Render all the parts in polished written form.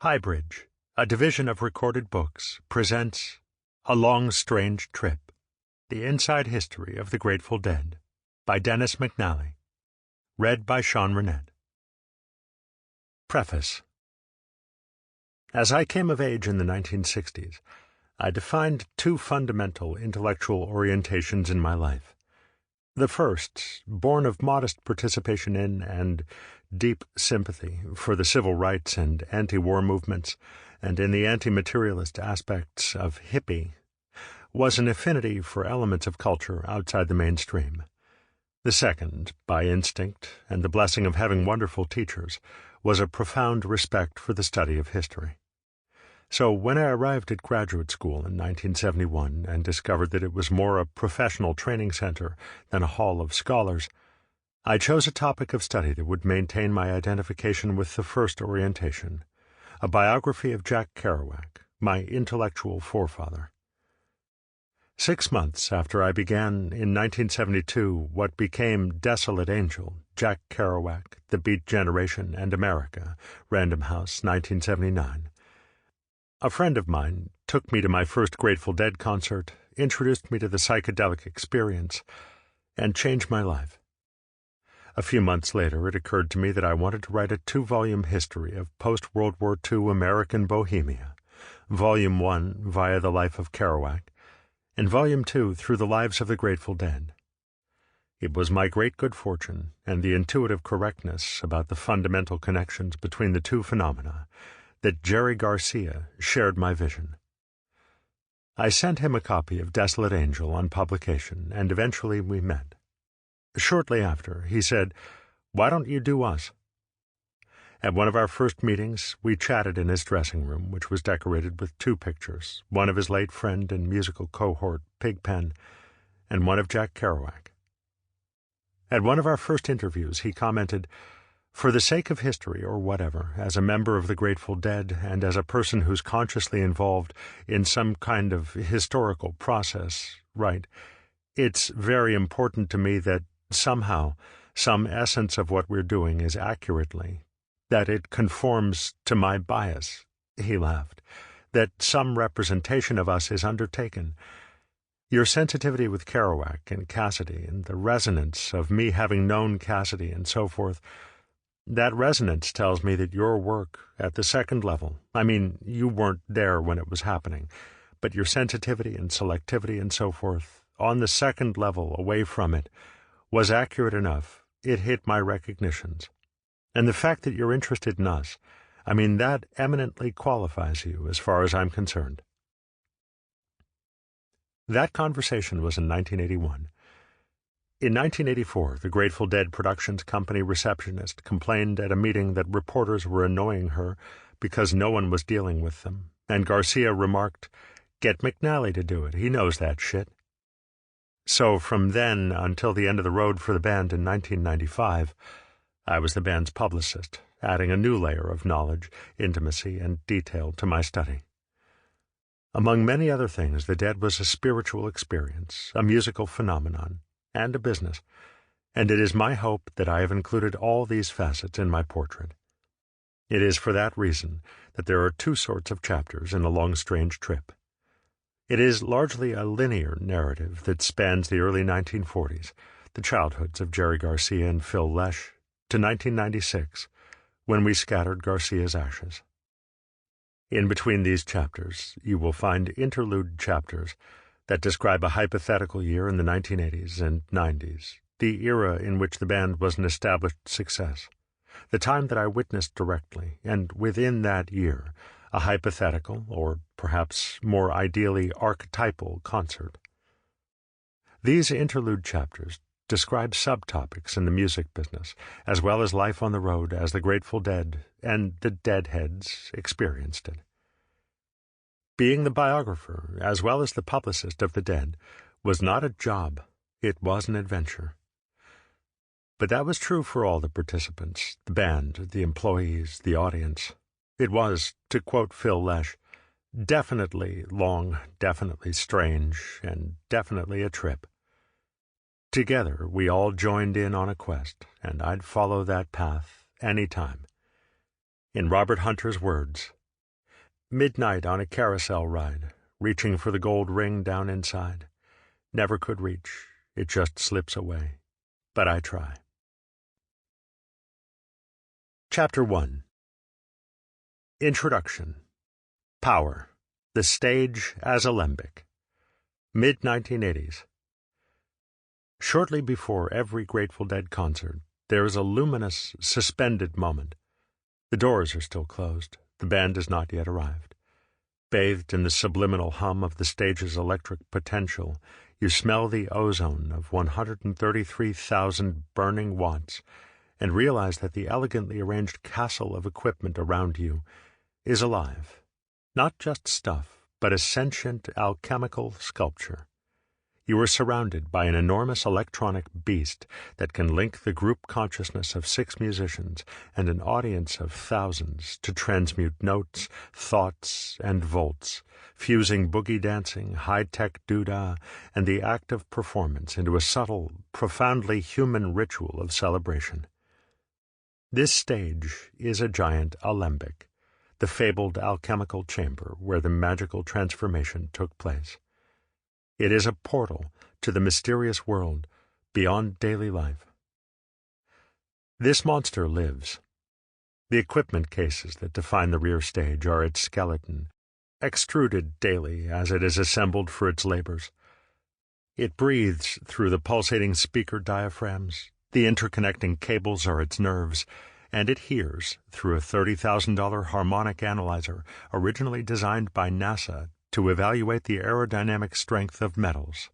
HighBridge, a division of Recorded Books, presents A Long Strange Trip, The Inside History of the Grateful Dead, by Dennis McNally, read by Sean Runnette. Preface. As I came of age in the 1960s, I defined two fundamental intellectual orientations in my life. The first, born of modest participation in and deep sympathy for the civil rights and anti-war movements and in the anti-materialist aspects of hippie, was an affinity for elements of culture outside the mainstream. The second, by instinct and the blessing of having wonderful teachers, was a profound respect for the study of history. So when I arrived at graduate school in 1971 and discovered that it was more a professional training center than a hall of scholars, I chose a topic of study that would maintain my identification with the first orientation, a biography of Jack Kerouac, my intellectual forefather. 6 months after I began in 1972 what became Desolate Angel, Jack Kerouac, The Beat Generation, and America, Random House, 1979, a friend of mine took me to my first Grateful Dead concert, introduced me to the psychedelic experience, and changed my life. A few months later, it occurred to me that I wanted to write a 2-volume history of post-World War II American Bohemia, Volume 1 via the life of Kerouac, and Volume 2 through the lives of the Grateful Dead. It was my great good fortune and the intuitive correctness about the fundamental connections between the two phenomena that Jerry Garcia shared my vision. I sent him a copy of Desolate Angel on publication, and eventually we met. Shortly after, he said, "Why don't you do us?" At one of our first meetings, we chatted in his dressing room, which was decorated with 2 pictures, one of his late friend and musical cohort, Pigpen, and one of Jack Kerouac. At one of our first interviews, he commented, "For the sake of history or whatever, as a member of the Grateful Dead and as a person who's consciously involved in some kind of historical process, right, it's very important to me that somehow some essence of what we're doing is accurately, that it conforms to my bias," he laughed, "that some representation of us is undertaken. Your sensitivity with Kerouac and Cassidy and the resonance of me having known Cassidy and so forth, that resonance tells me that your work at the second level, I mean, you weren't there when it was happening, but your sensitivity and selectivity and so forth, on the second level away from it, was accurate enough. It hit my recognitions. And the fact that you're interested in us, I mean, that eminently qualifies you as far as I'm concerned." That conversation was in 1981. In 1984, the Grateful Dead Productions Company receptionist complained at a meeting that reporters were annoying her because no one was dealing with them, and Garcia remarked, "Get McNally to do it, he knows that shit." So from then until the end of the road for the band in 1995, I was the band's publicist, adding a new layer of knowledge, intimacy, and detail to my study. Among many other things, the Dead was a spiritual experience, a musical phenomenon, and a business, and it is my hope that I have included all these facets in my portrait. It is for that reason that there are 2 sorts of chapters in A Long Strange Trip. It is largely a linear narrative that spans the early 1940s, the childhoods of Jerry Garcia and Phil Lesh, to 1996, when we scattered Garcia's ashes. In between these chapters, you will find interlude chapters that describe a hypothetical year in the 1980s and 90s, the era in which the band was an established success, the time that I witnessed directly, and within that year, a hypothetical, or perhaps more ideally archetypal, concert. These interlude chapters describe subtopics in the music business, as well as life on the road as the Grateful Dead and the Deadheads experienced it. Being the biographer, as well as the publicist of the Dead, was not a job, it was an adventure. But that was true for all the participants, the band, the employees, the audience. It was, to quote Phil Lesh, definitely long, definitely strange, and definitely a trip. Together, we all joined in on a quest, and I'd follow that path any time. In Robert Hunter's words, Midnight on a carousel ride, reaching for the gold ring down inside. Never could reach, it just slips away. But I try. Chapter 1. Introduction. Power. The Stage as Alembic. Mid-1980s. Shortly before every Grateful Dead concert, there is a luminous, suspended moment. The doors are still closed. The band has not yet arrived. Bathed in the subliminal hum of the stage's electric potential, you smell the ozone of 133,000 burning watts and realize that the elegantly arranged castle of equipment around you is alive. Not just stuff, but a sentient alchemical sculpture. You are surrounded by an enormous electronic beast that can link the group consciousness of 6 musicians and an audience of thousands to transmute notes, thoughts, and volts, fusing boogie dancing, high-tech doodah, and the act of performance into a subtle, profoundly human ritual of celebration. This stage is a giant alembic, the fabled alchemical chamber where the magical transformation took place. It is a portal to the mysterious world beyond daily life. This monster lives. The equipment cases that define the rear stage are its skeleton, extruded daily as it is assembled for its labors. It breathes through the pulsating speaker diaphragms, the interconnecting cables are its nerves, and it hears through a $30,000 harmonic analyzer originally designed by NASA to evaluate the aerodynamic strength of metals.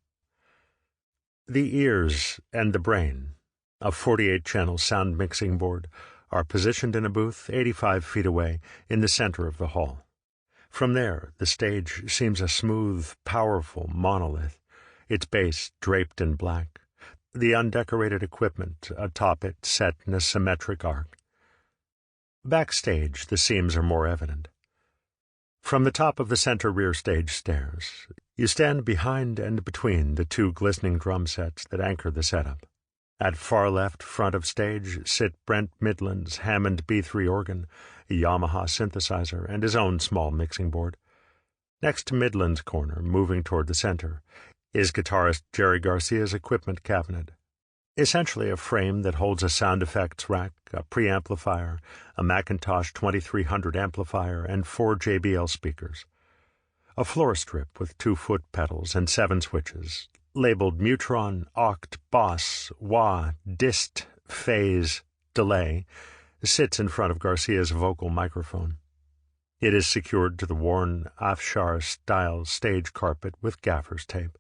The ears and the brain, a 48-channel sound mixing board, are positioned in a booth 85 feet away in the center of the hall. From there, the stage seems a smooth, powerful monolith, its base draped in black, the undecorated equipment atop it set in a symmetric arc. Backstage, the seams are more evident. From the top of the center rear stage stairs, you stand behind and between the 2 glistening drum sets that anchor the setup. At far left front of stage sit Brent Midland's Hammond B3 organ, a Yamaha synthesizer, and his own small mixing board. Next to Midland's corner, moving toward the center, is guitarist Jerry Garcia's equipment cabinet, essentially a frame that holds a sound effects rack, a preamplifier, a Macintosh 2300 amplifier, and 4 JBL speakers. A floor strip with 2 foot pedals and 7 switches, labeled Mutron, Oct, Boss, Wah, Dist, Phase, Delay, sits in front of Garcia's vocal microphone. It is secured to the worn Afshar-style stage carpet with gaffer's tape,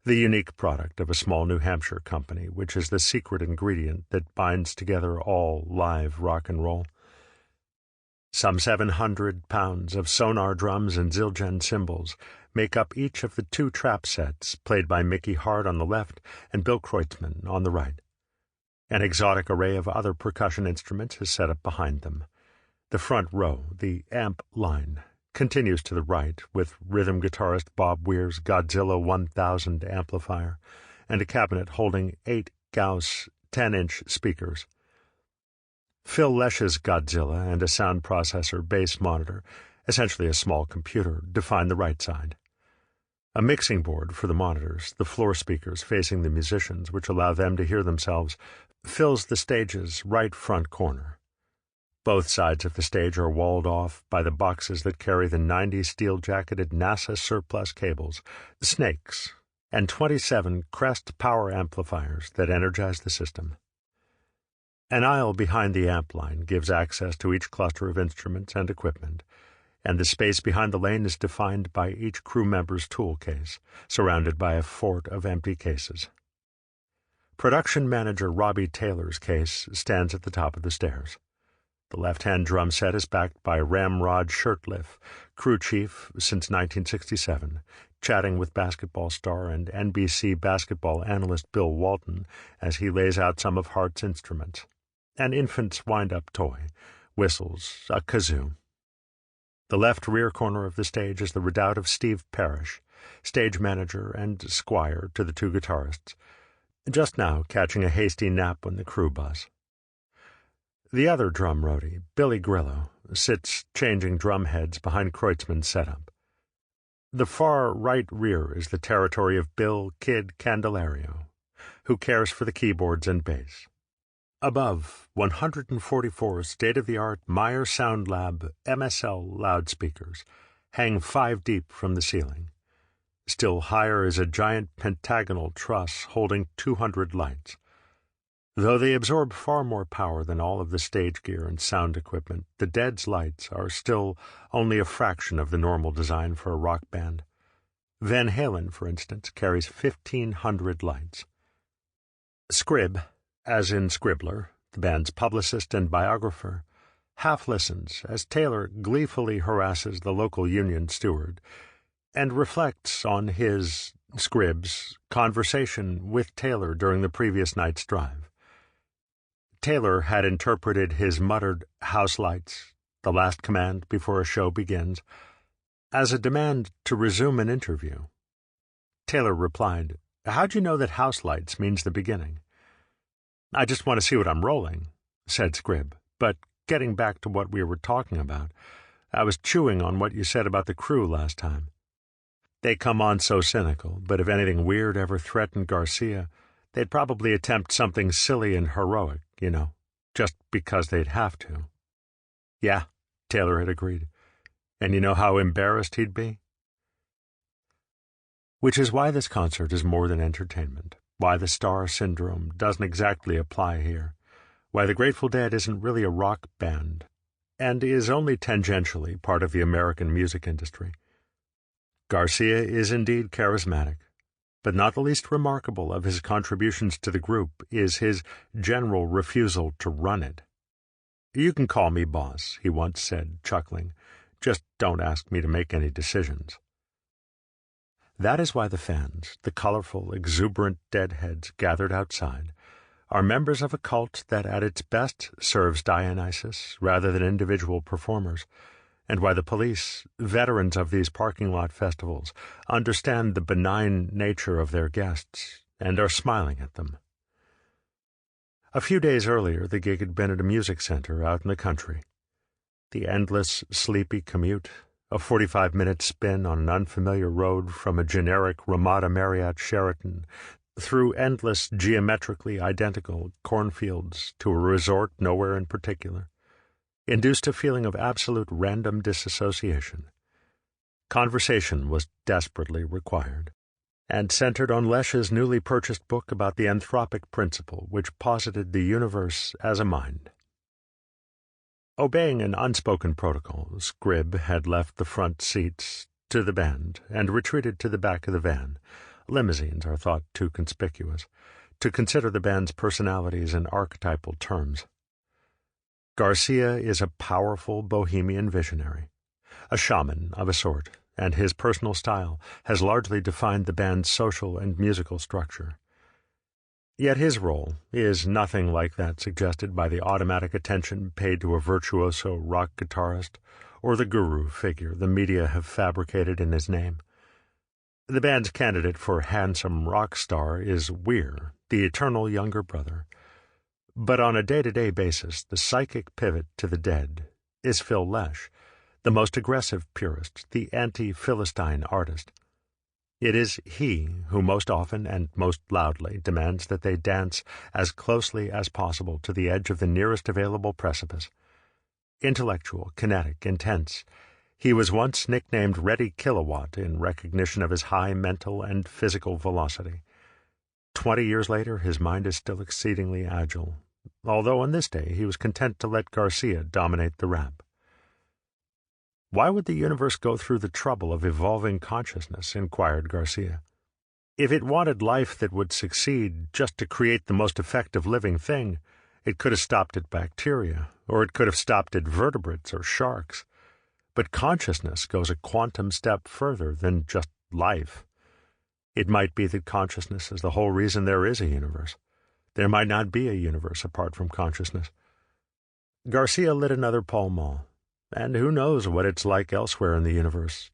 the unique product of a small New Hampshire company, which is the secret ingredient that binds together all live rock and roll. Some 700 pounds of sonar drums and Zildjian cymbals make up each of the 2 trap sets played by Mickey Hart on the left and Bill Kreutzmann on the right. An exotic array of other percussion instruments is set up behind them. The front row, the amp line, continues to the right with rhythm guitarist Bob Weir's Godzilla 1000 amplifier and a cabinet holding 8 Gauss 10-inch speakers. Phil Lesh's Godzilla and a sound processor bass monitor, essentially a small computer, define the right side. A mixing board for the monitors, the floor speakers facing the musicians, which allow them to hear themselves, fills the stage's right front corner. Both sides of the stage are walled off by the boxes that carry the 90 steel-jacketed NASA surplus cables, snakes, and 27 Crest power amplifiers that energize the system. An aisle behind the amp line gives access to each cluster of instruments and equipment, and the space behind the lane is defined by each crew member's tool case, surrounded by a fort of empty cases. Production manager Robbie Taylor's case stands at the top of the stairs. The left-hand drum set is backed by Ramrod Shirtliff, crew chief since 1967, chatting with basketball star and NBC basketball analyst Bill Walton as he lays out some of Hart's instruments. An infant's wind-up toy, whistles, a kazoo. The left rear corner of the stage is the redoubt of Steve Parrish, stage manager and squire to the 2 guitarists, just now catching a hasty nap on the crew bus. The other drum roadie, Billy Grillo, sits changing drum heads behind Kreutzmann's setup. The far right rear is the territory of Bill Kid Candelario, who cares for the keyboards and bass. Above, 144 state-of-the-art Meyer Sound Lab MSL loudspeakers hang 5 deep from the ceiling. Still higher is a giant pentagonal truss holding 200 lights. Though they absorb far more power than all of the stage gear and sound equipment, the Dead's lights are still only a fraction of the normal design for a rock band. Van Halen, for instance, carries 1,500 lights. Scribb, as in Scribbler, the band's publicist and biographer, half listens as Taylor gleefully harasses the local union steward and reflects on his, Scribb's, conversation with Taylor during the previous night's drive. Taylor had interpreted his muttered "house lights," the last command before a show begins, as a demand to resume an interview. Taylor replied, "How'd you know that house lights means the beginning?" "I just want to see what I'm rolling," said Scribb, "but getting back to what we were talking about, I was chewing on what you said about the crew last time. They come on so cynical, but if anything weird ever threatened Garcia, they'd probably attempt something silly and heroic, just because they'd have to." "Yeah," Taylor had agreed. "And you know how embarrassed he'd be?" Which is why this concert is more than entertainment, why the star syndrome doesn't exactly apply here, why the Grateful Dead isn't really a rock band, and is only tangentially part of the American music industry. Garcia is indeed charismatic, but not the least remarkable of his contributions to the group is his general refusal to run it. "You can call me boss," he once said, chuckling. "Just don't ask me to make any decisions." That is why the fans, the colorful, exuberant deadheads gathered outside, are members of a cult that at its best serves Dionysus rather than individual performers, and why the police, veterans of these parking lot festivals, understand the benign nature of their guests and are smiling at them. A few days earlier, the gig had been at a music center out in the country. The endless, sleepy commute, a 45-minute spin on an unfamiliar road from a generic Ramada Marriott Sheraton through endless, geometrically identical cornfields to a resort nowhere in particular, induced a feeling of absolute random disassociation. Conversation was desperately required, and centered on Lesh's newly purchased book about the anthropic principle which posited the universe as a mind. Obeying an unspoken protocol, Scribb had left the front seats to the band and retreated to the back of the van. Limousines are thought too conspicuous to consider the band's personalities in archetypal terms. Garcia is a powerful bohemian visionary, a shaman of a sort, and his personal style has largely defined the band's social and musical structure. Yet his role is nothing like that suggested by the automatic attention paid to a virtuoso rock guitarist or the guru figure the media have fabricated in his name. The band's candidate for handsome rock star is Weir, the eternal younger brother. But on a day-to-day basis, the psychic pivot to the Dead is Phil Lesh, the most aggressive purist, the anti-Philistine artist. It is he who most often and most loudly demands that they dance as closely as possible to the edge of the nearest available precipice. Intellectual, kinetic, intense, he was once nicknamed Ready Kilowatt in recognition of his high mental and physical velocity. 20 years later, his mind is still exceedingly agile, although on this day he was content to let Garcia dominate the rap. "Why would the universe go through the trouble of evolving consciousness?" inquired Garcia. "If it wanted life that would succeed just to create the most effective living thing, it could have stopped at bacteria, or it could have stopped at vertebrates or sharks. But consciousness goes a quantum step further than just life. It might be that consciousness is the whole reason there is a universe. There might not be a universe apart from consciousness." Garcia lit another Pall Mall. And who knows what it's like elsewhere in the universe.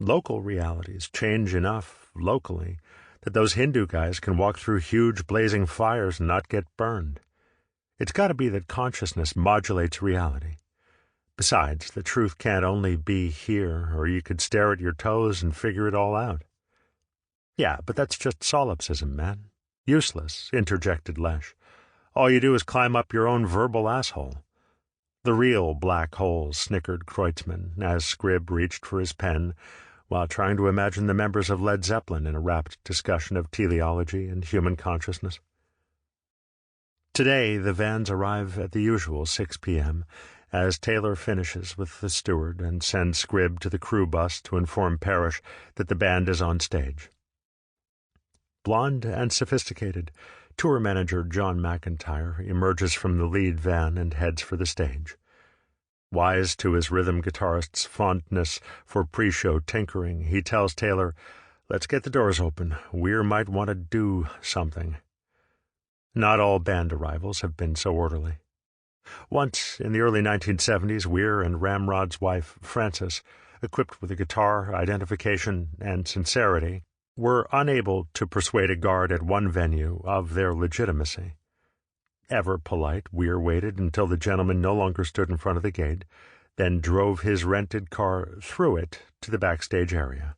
Local realities change enough, locally, that those Hindu guys can walk through huge blazing fires and not get burned. It's got to be that consciousness modulates reality. Besides, the truth can't only be here, or you could stare at your toes and figure it all out. Yeah, but that's just solipsism, man. Useless, interjected Lesh. All you do is climb up your own verbal asshole. The real black hole, snickered Kreutzmann, as Scribb reached for his pen, while trying to imagine the members of Led Zeppelin in a rapt discussion of teleology and human consciousness. Today, the vans arrive at the usual 6 p.m., as Taylor finishes with the steward and sends Scribb to the crew bus to inform Parrish that the band is on stage. Blonde and sophisticated, tour manager John McIntyre emerges from the lead van and heads for the stage. Wise to his rhythm guitarist's fondness for pre-show tinkering, he tells Taylor, "Let's get the doors open. Weir might want to do something." Not all band arrivals have been so orderly. Once, in the early 1970s, Weir and Ramrod's wife, Frances, equipped with a guitar, identification, and sincerity, were unable to persuade a guard at one venue of their legitimacy. Ever polite, Weir waited until the gentleman no longer stood in front of the gate, then drove his rented car through it to the backstage area.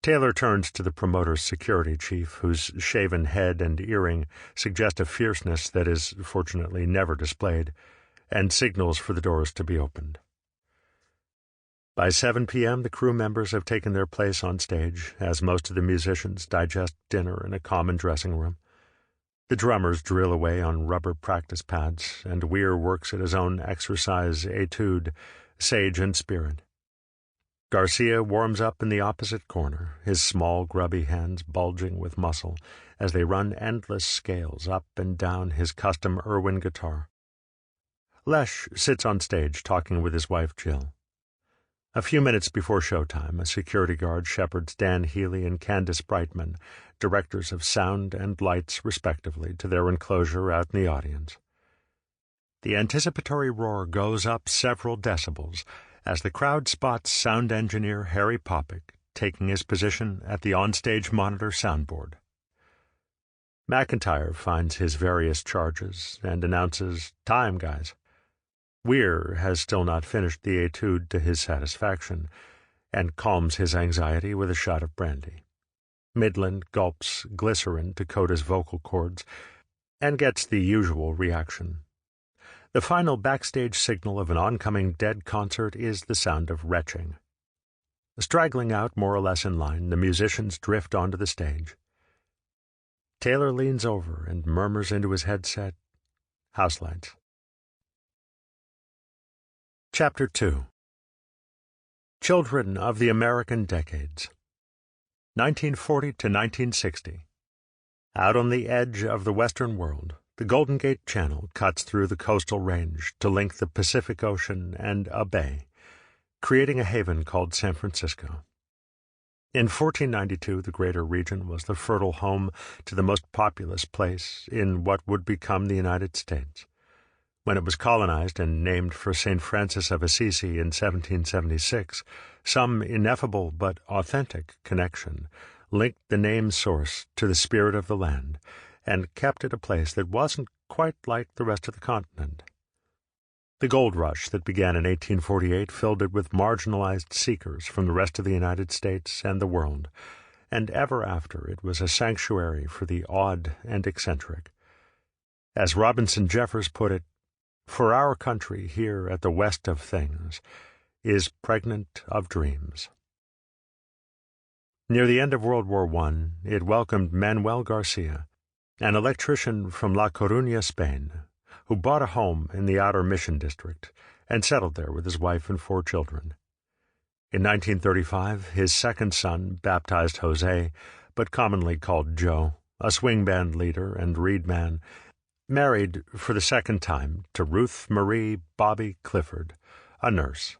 Taylor turns to the promoter's security chief, whose shaven head and earring suggest a fierceness that is, fortunately, never displayed, and signals for the doors to be opened. By 7 p.m., the crew members have taken their place on stage, as most of the musicians digest dinner in a common dressing room. The drummers drill away on rubber practice pads, and Weir works at his own exercise etude, Sage and Spirit. Garcia warms up in the opposite corner, his small, grubby hands bulging with muscle as they run endless scales up and down his custom Irwin guitar. Lesh sits on stage talking with his wife Jill. A few minutes before showtime, a security guard shepherds Dan Healy and Candace Brightman, directors of sound and lights respectively, to their enclosure out in the audience. The anticipatory roar goes up several decibels as the crowd spots sound engineer Harry Popick taking his position at the onstage monitor soundboard. McIntyre finds his various charges and announces, "Time, guys." Weir has still not finished the etude to his satisfaction, and calms his anxiety with a shot of brandy. Midland gulps glycerin to coat his vocal cords, and gets the usual reaction. The final backstage signal of an oncoming Dead concert is the sound of retching. Straggling out more or less in line, the musicians drift onto the stage. Taylor leans over and murmurs into his headset, "House lights." Chapter 2. Children of the American Decades, 1940 to 1960. Out on the edge of the Western world, the Golden Gate Channel cuts through the coastal range to link the Pacific Ocean and a bay, creating a haven called San Francisco. In 1492, the greater region was the fertile home to the most populous place in what would become the United States. When it was colonized and named for St. Francis of Assisi in 1776, some ineffable but authentic connection linked the name's source to the spirit of the land and kept it a place that wasn't quite like the rest of the continent. The gold rush that began in 1848 filled it with marginalized seekers from the rest of the United States and the world, and ever after it was a sanctuary for the odd and eccentric. As Robinson Jeffers put it, "For our country here at the west of things is pregnant of dreams." Near the end of World War I, it welcomed Manuel Garcia, an electrician from La Coruña, Spain, who bought a home in the Outer Mission District and settled there with his wife and 4 children. In 1935, his second son, baptized Jose, but commonly called Joe, a swing band leader and reed man, married for the second time to Ruth Marie Bobby Clifford, a nurse.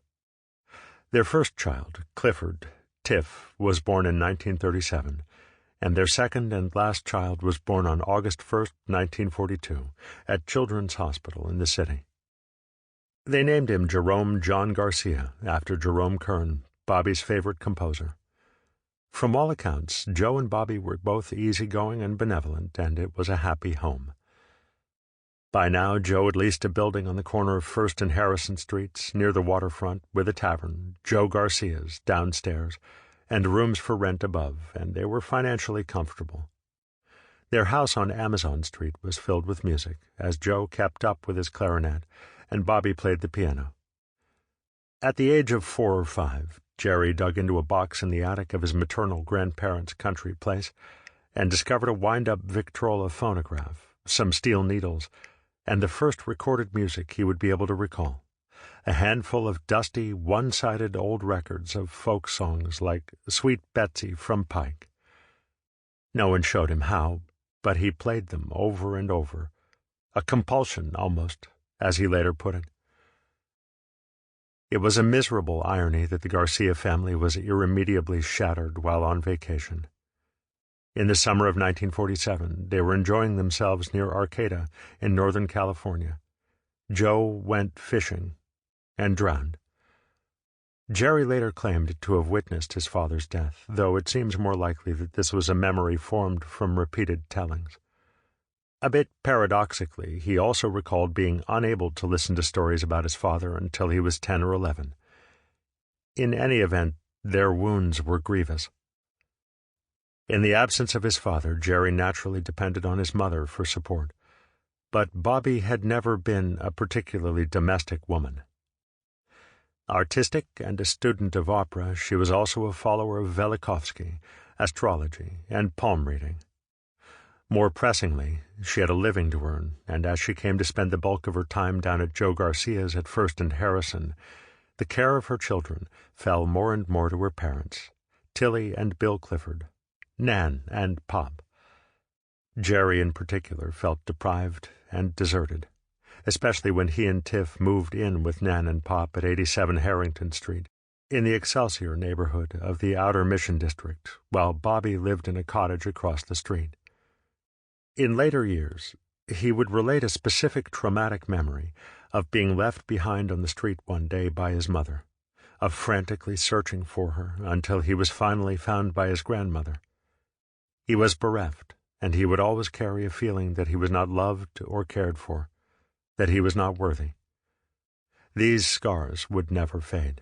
Their first child, Clifford, Tiff, was born in 1937, and their second and last child was born on August 1st, 1942, at Children's Hospital in the city. They named him Jerome John Garcia, after Jerome Kern, Bobby's favorite composer. From all accounts, Joe and Bobby were both easygoing and benevolent, and it was a happy home. By now, Joe had leased a building on the corner of First and Harrison Streets, near the waterfront, with a tavern, Joe Garcia's, downstairs, and rooms for rent above, and they were financially comfortable. Their house on Amazon Street was filled with music, as Joe kept up with his clarinet, and Bobby played the piano. At the age of 4 or 5, Jerry dug into a box in the attic of his maternal grandparents' country place and discovered a wind-up Victrola phonograph, some steel needles, and the first recorded music he would be able to recall, a handful of dusty, one-sided old records of folk songs like Sweet Betsy from Pike. No one showed him how, but he played them over and over, a compulsion almost, as he later put it. It was a miserable irony that the Garcia family was irremediably shattered while on vacation. In the summer of 1947, they were enjoying themselves near Arcata in Northern California. Joe went fishing and drowned. Jerry later claimed to have witnessed his father's death, though it seems more likely that this was a memory formed from repeated tellings. A bit paradoxically, he also recalled being unable to listen to stories about his father until he was 10 or 11. In any event, their wounds were grievous. In the absence of his father, Jerry naturally depended on his mother for support, but Bobby had never been a particularly domestic woman. Artistic and a student of opera, she was also a follower of Velikovsky, astrology, and palm reading. More pressingly, she had a living to earn, and as she came to spend the bulk of her time down at Joe Garcia's at First and Harrison, the care of her children fell more and more to her parents, Tilly and Bill Clifford, Nan and Pop. Jerry in particular felt deprived and deserted, especially when he and Tiff moved in with Nan and Pop at 87 Harrington Street, in the Excelsior neighborhood of the Outer Mission District, while Bobby lived in a cottage across the street. In later years, he would relate a specific traumatic memory of being left behind on the street one day by his mother, of frantically searching for her until he was finally found by his grandmother. He was bereft, and he would always carry a feeling that he was not loved or cared for, that he was not worthy. These scars would never fade.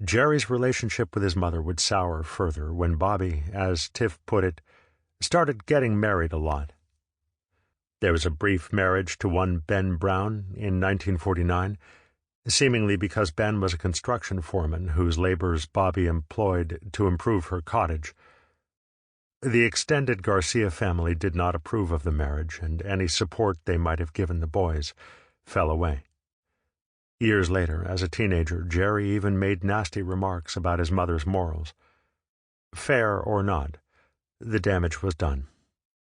Jerry's relationship with his mother would sour further when Bobby, as Tiff put it, started getting married a lot. There was a brief marriage to one Ben Brown in 1949, seemingly because Ben was a construction foreman whose labors Bobby employed to improve her cottage. The extended Garcia family did not approve of the marriage, and any support they might have given the boys fell away. Years later, as a teenager, Jerry even made nasty remarks about his mother's morals. Fair or not, the damage was done.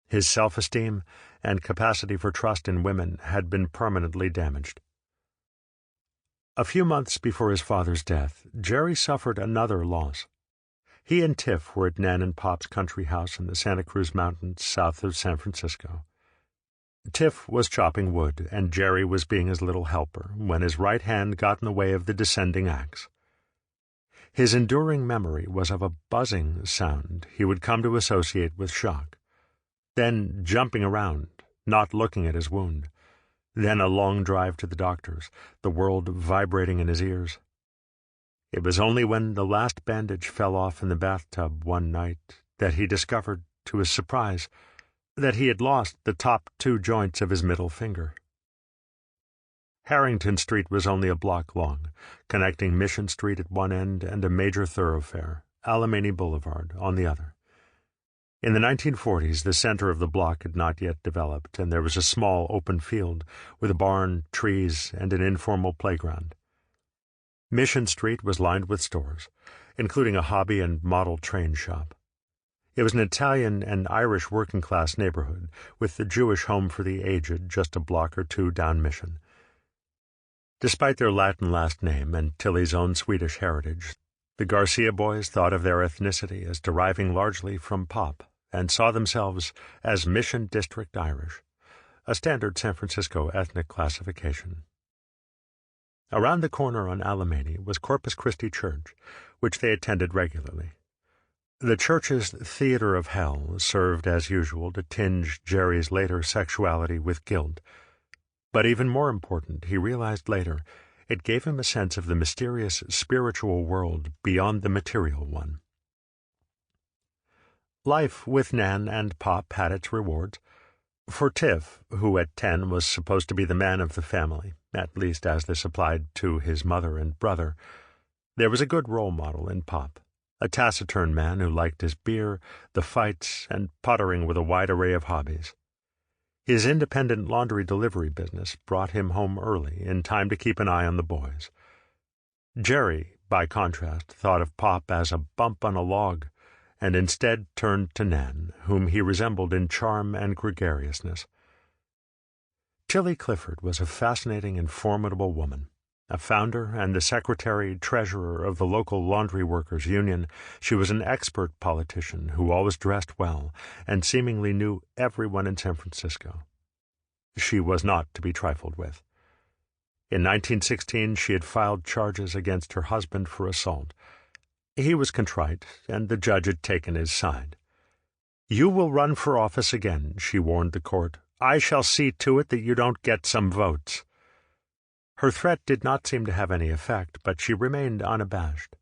His self-esteem and capacity for trust in women had been permanently damaged. A few months before his father's death, Jerry suffered another loss. He and Tiff were at Nan and Pop's country house in the Santa Cruz Mountains south of San Francisco. Tiff was chopping wood, and Jerry was being his little helper, when his right hand got in the way of the descending axe. His enduring memory was of a buzzing sound he would come to associate with shock, then jumping around, not looking at his wound, then a long drive to the doctor's, the world vibrating in his ears. It was only when the last bandage fell off in the bathtub one night that he discovered, to his surprise, that he had lost the top 2 joints of his middle finger. Harrington Street was only a block long, connecting Mission Street at one end and a major thoroughfare, Alamany Boulevard, on the other. In the 1940s, the center of the block had not yet developed, and there was a small open field with a barn, trees, and an informal playground. Mission Street was lined with stores, including a hobby and model train shop. It was an Italian and Irish working-class neighborhood, with the Jewish Home for the Aged just a block or 2 down Mission. Despite their Latin last name and Tilly's own Swedish heritage, the Garcia boys thought of their ethnicity as deriving largely from Pop, and saw themselves as Mission District Irish, a standard San Francisco ethnic classification. Around the corner on Alamany was Corpus Christi Church, which they attended regularly. The church's theater of hell served as usual to tinge Jerry's later sexuality with guilt. But even more important, he realized later, it gave him a sense of the mysterious spiritual world beyond the material one. Life with Nan and Pop had its rewards. For Tiff, who at 10 was supposed to be the man of the family, at least as this applied to his mother and brother, there was a good role model in Pop. A taciturn man who liked his beer, the fights, and puttering with a wide array of hobbies. His independent laundry delivery business brought him home early, in time to keep an eye on the boys. Jerry, by contrast, thought of Pop as a bump on a log, and instead turned to Nan, whom he resembled in charm and gregariousness. Tilly Clifford was a fascinating and formidable woman. A founder and the secretary-treasurer of the local laundry workers' union, she was an expert politician who always dressed well and seemingly knew everyone in San Francisco. She was not to be trifled with. In 1916, she had filed charges against her husband for assault. He was contrite, and the judge had taken his side. "You will run for office again," she warned the court. "I shall see to it that you don't get some votes." Her threat did not seem to have any effect, but she remained unabashed.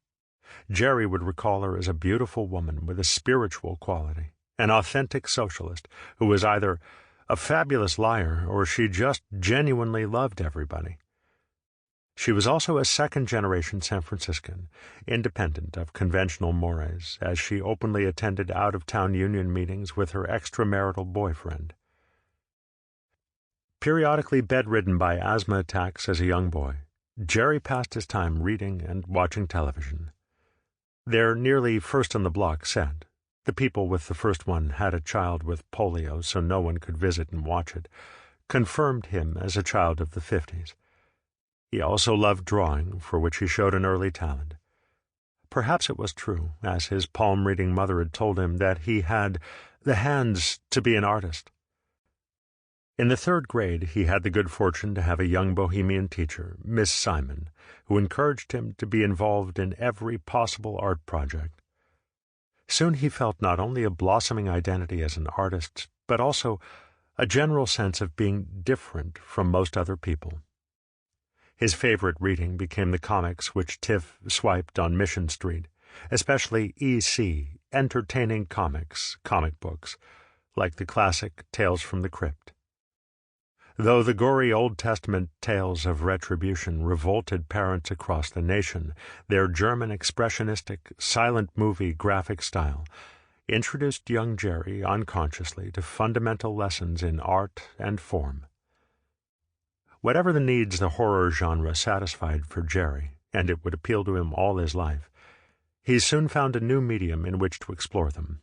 Jerry would recall her as a beautiful woman with a spiritual quality, an authentic socialist, who was either a fabulous liar or she just genuinely loved everybody. She was also a second-generation San Franciscan, independent of conventional mores, as she openly attended out-of-town union meetings with her extramarital boyfriend. Periodically bedridden by asthma attacks as a young boy, Jerry passed his time reading and watching television. Their nearly first on the block said, the people with the first one had a child with polio so no one could visit and watch it, confirmed him as a child of the 50s. He also loved drawing, for which he showed an early talent. Perhaps it was true, as his palm-reading mother had told him, that he had the hands to be an artist. In the 3rd grade, he had the good fortune to have a young bohemian teacher, Miss Simon, who encouraged him to be involved in every possible art project. Soon he felt not only a blossoming identity as an artist, but also a general sense of being different from most other people. His favorite reading became the comics which Tiff swiped on Mission Street, especially E.C., entertaining comic books, like the classic Tales from the Crypt. Though the gory Old Testament tales of retribution revolted parents across the nation, their German expressionistic, silent movie graphic style introduced young Jerry unconsciously to fundamental lessons in art and form. Whatever the needs the horror genre satisfied for Jerry, and it would appeal to him all his life, he soon found a new medium in which to explore them.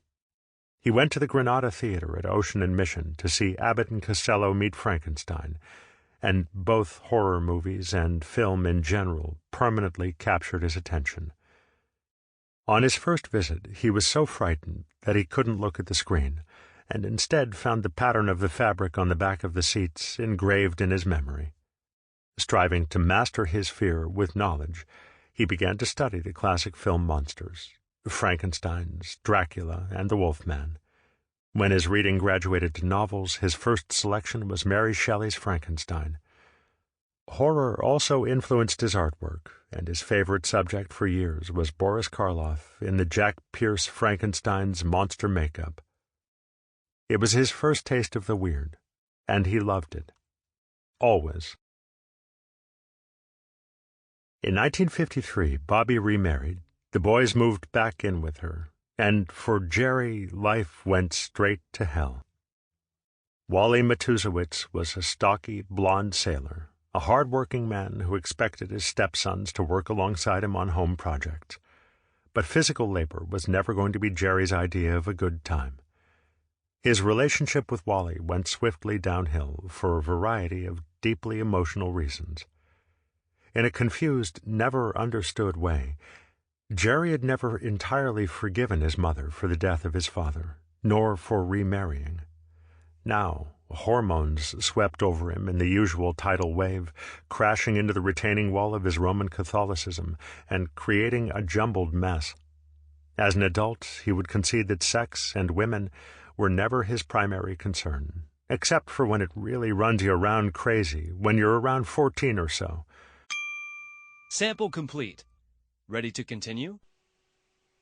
He went to the Granada Theater at Ocean and Mission to see Abbott and Costello meet Frankenstein, and both horror movies and film in general permanently captured his attention. On his first visit, he was so frightened that he couldn't look at the screen, and instead found the pattern of the fabric on the back of the seats engraved in his memory. Striving to master his fear with knowledge, he began to study the classic film monsters, Frankenstein's, Dracula, and the Wolfman. When his reading graduated to novels, his first selection was Mary Shelley's Frankenstein. Horror also influenced his artwork, and his favorite subject for years was Boris Karloff in the Jack Pierce Frankenstein's monster makeup. It was his first taste of the weird, and he loved it. Always. In 1953, Bobby remarried. The boys moved back in with her, and for Jerry, life went straight to hell. Wally Matusewicz was a stocky, blond sailor, a hard-working man who expected his stepsons to work alongside him on home projects. But physical labor was never going to be Jerry's idea of a good time. His relationship with Wally went swiftly downhill for a variety of deeply emotional reasons. In a confused, never-understood way, Jerry had never entirely forgiven his mother for the death of his father, nor for remarrying. Now, hormones swept over him in the usual tidal wave, crashing into the retaining wall of his Roman Catholicism and creating a jumbled mess. As an adult, he would concede that sex and women were never his primary concern, except for when it really runs you around crazy, when you're around 14 or so. Sample complete. Ready to continue?